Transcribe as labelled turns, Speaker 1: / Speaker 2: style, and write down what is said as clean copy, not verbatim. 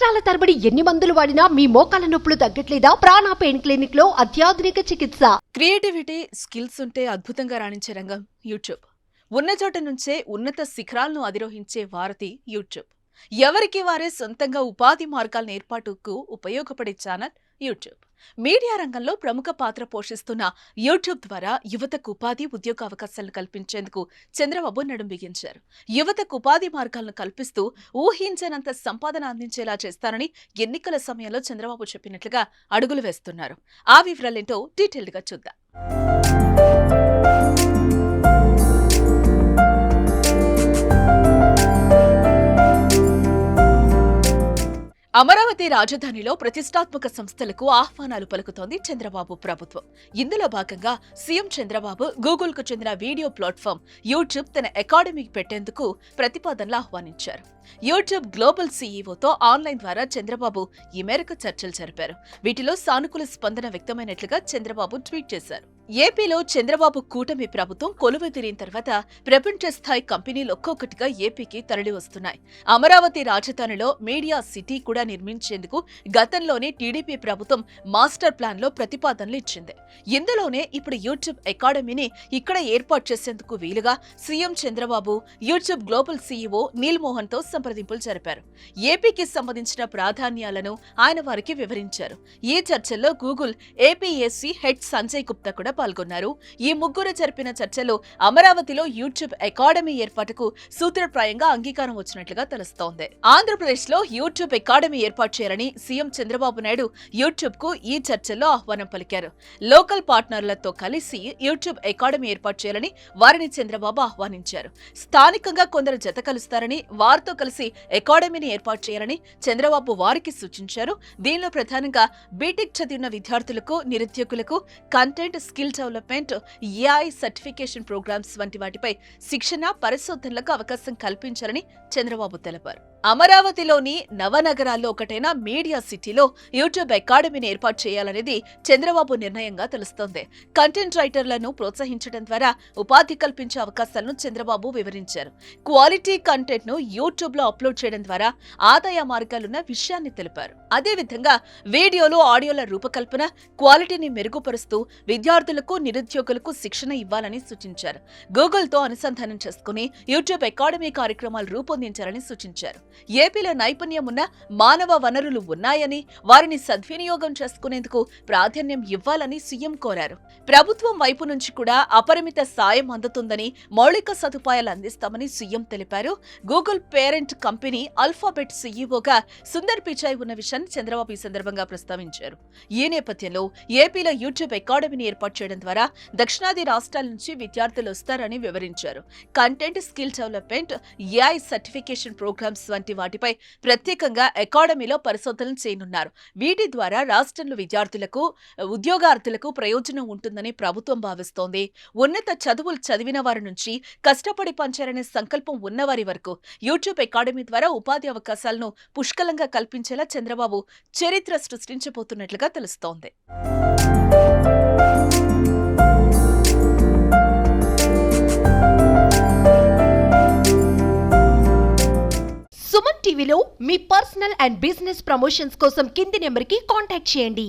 Speaker 1: సంవత్సరాల తరబడి ఎన్ని మందులు వాడినా మీ మోకాల నొప్పులు తగ్గట్లేదా? ప్రాణ పెయిన్ క్లినిక్ లో అత్యాధునిక చికిత్స.
Speaker 2: క్రియేటివిటీ, స్కిల్స్ ఉంటే అద్భుతంగా రాణించే రంగం యూట్యూబ్. ఉన్న చోట నుంచే ఉన్నత శిఖరాలను అధిరోహించే వారధి యూట్యూబ్. ఎవరికి వారే సొంతంగా ఉపాధి మార్గాల ఏర్పాటుకు ఉపయోగపడే ఛానల్ యూట్యూబ్. మీడియా రంగంలో ప్రముఖ పాత్ర పోషిస్తున్న యూట్యూబ్ ద్వారా యువతకు ఉపాధి, ఉద్యోగ అవకాశాలను కల్పించేందుకు చంద్రబాబు నడుం బిగించారు. యువతకు ఉపాధి మార్గాలను కల్పిస్తూ ఊహించనంత సంపాదన అందించేలా చేస్తారని ఎన్నికల సమయంలో చంద్రబాబు చెప్పినట్లుగా అడుగులు వేస్తున్నారు. ఆ వివరాలేంటో డీటెయిల్డ్ గా చూద్దాం. అమరావతి రాజధానిలో ప్రతిష్టాత్మక సంస్థలకు ఆహ్వానాలు పలుకుతోంది చంద్రబాబు ప్రభుత్వం. ఇందులో భాగంగా సీఎం చంద్రబాబు గూగుల్ కు చెందిన వీడియో ప్లాట్ఫామ్ యూట్యూబ్ తన అకాడమీ పెట్టేందుకు ప్రతిపాదనలు ఆహ్వానించారు. యూట్యూబ్ గ్లోబల్ సీఈఓతో ఆన్లైన్ ద్వారా చంద్రబాబు ఈ మేరకు చర్చలు జరిపారు. వీటిలో సానుకూల స్పందన వ్యక్తమైనట్లుగా చంద్రబాబు ట్వీట్ చేశారు. ఏపీలో చంద్రబాబు కూటమి ప్రభుత్వం కొలువుదీరిన తర్వాత ప్రపంచ స్థాయి కంపెనీలు ఒక్కొక్కటిగా ఏపీకి తరలి వస్తున్నాయి. అమరావతి రాజధానిలో మీడియా సిటీ కూడా నిర్మించేందుకు గతంలోనే టీడీపీ ప్రభుత్వం మాస్టర్ ప్లాన్ లో ప్రతిపాదనలు ఇచ్చింది. ఇందులోనే ఇప్పుడు యూట్యూబ్ అకాడమీని ఇక్కడ ఏర్పాటు చేసేందుకు వీలుగా CM Chandrababu YouTube global CEO Neal Mohan తో సంప్రదింపులు జరిపారు. ఏపీకి సంబంధించిన ప్రాధాన్యాలను ఆయన వారికి వివరించారు. ఈ చర్చల్లో Google APAC head Sanjay Gupta కూడా పాల్గొన్నారు. ఈ ముగ్గురు జరిపిన చర్చలో అమరావతిలో యూట్యూబ్ అకాడమీ ఏర్పాటుకు సూత్రప్రాయంగా అంగీకారం వచ్చినట్లుగా తెలుస్తోంది. ఆంధ్రప్రదేశ్ లో యూట్యూబ్ అకాడమీ ఏర్పాటు చేయాలని సీఎం చంద్రబాబు నాయుడు యూట్యూబ్ కు ఈ చర్చల్లో ఆహ్వానం పలికారు. లోకల్ పార్ట్నర్లతో కలిసి యూట్యూబ్ అకాడమీ ఏర్పాటు చేయాలని వారిని చంద్రబాబు ఆహ్వానించారు. స్థానికంగా కొందరు జత కలుస్తారని, వారితో కలిసి అకాడమీని ఏర్పాటు చేయాలని చంద్రబాబు వారికి సూచించారు. దీనిలో ప్రధానంగా బీటెక్ చదివిన విద్యార్థులకు, నిరుద్యోగులకు content, skill development, AI certification programmes వంటి వాటిపై శిక్షణ, పరిశోధనలకు అవకాశం కల్పించాలని చంద్రబాబు తెలిపారు. అమరావతిలోని నవనగరాల్లో ఒకటైన మీడియా సిటీలో యూట్యూబ్ అకాడమీని ఏర్పాటు చేయాలనేది చంద్రబాబు నిర్ణయంగా తెలుస్తోంది. కంటెంట్ రైటర్లను ప్రోత్సహించడం ద్వారా ఉపాధి కల్పించే అవకాశాలను చంద్రబాబు వివరించారు. క్వాలిటీ కంటెంట్ ను యూట్యూబ్ లో అప్లోడ్ చేయడం ద్వారా ఆదాయ మార్గాలున్న విషయాన్ని తెలిపారు. అదేవిధంగా వీడియోలు, ఆడియోల రూపకల్పన, క్వాలిటీని మెరుగుపరుస్తూ విద్యార్థులకు, నిరుద్యోగులకు శిక్షణ ఇవ్వాలని సూచించారు. గూగుల్ తో అనుసంధానం చేసుకుని యూట్యూబ్ అకాడమీ కార్యక్రమాలు రూపొందించాలని సూచించారు. ఏపీలో నైపుణ్యం ఉన్న మానవ వనరులు ఉన్నాయని, వారిని సద్వినియోగం చేసుకునేందుకు ప్రాధాన్యం ఇవ్వాలని సీఎం కోరారు. ప్రభుత్వం వైపు నుంచి కూడా అపరిమిత సాయం అందుతుందని, మౌలిక సదుపాయాలు అందిస్తామని సీఎం తెలిపారు. గూగుల్ పేరెంట్ కంపెనీ అల్ఫాబెట్ సీఈఓగా సుందర్ పిచాయ్ ఉన్న విషయాన్ని చంద్రబాబు ఈ సందర్భంగా ప్రస్తావించారు. ఈ నేపథ్యంలో ఏపీలో యూట్యూబ్ అకాడమీని ఏర్పాటు చేయడం ద్వారా దక్షిణాది రాష్ట్రాల నుంచి విద్యార్థులు వస్తారని వివరించారు. Content, skill development, AI certification programmes వంటి వాటిపై ప్రత్యేకంగా అకాడమీలో పరిశోధనలు చేయనున్నారు. వీటి ద్వారా రాష్ట్రంలో విద్యార్థులకు, ఉద్యోగార్థులకు ప్రయోజనం ఉంటుందని ప్రభుత్వం భావిస్తోంది. ఉన్నత చదువులు చదివిన వారి నుంచి కష్టపడి పనిచేయాలనే సంకల్పం ఉన్నవారి వరకు యూట్యూబ్ అకాడమీ ద్వారా ఉపాధి అవకాశాలను పుష్కలంగా కల్పించేలా చంద్రబాబు చరిత్ర సృష్టించబోతున్నట్లుగా తెలుస్తోంది.
Speaker 1: సుమన్ టీవీలో మీ పర్సనల్ అండ్ బిజినెస్ ప్రమోషన్స్ కోసం కింది నెంబర్కి కాంటాక్ట్ చేయండి.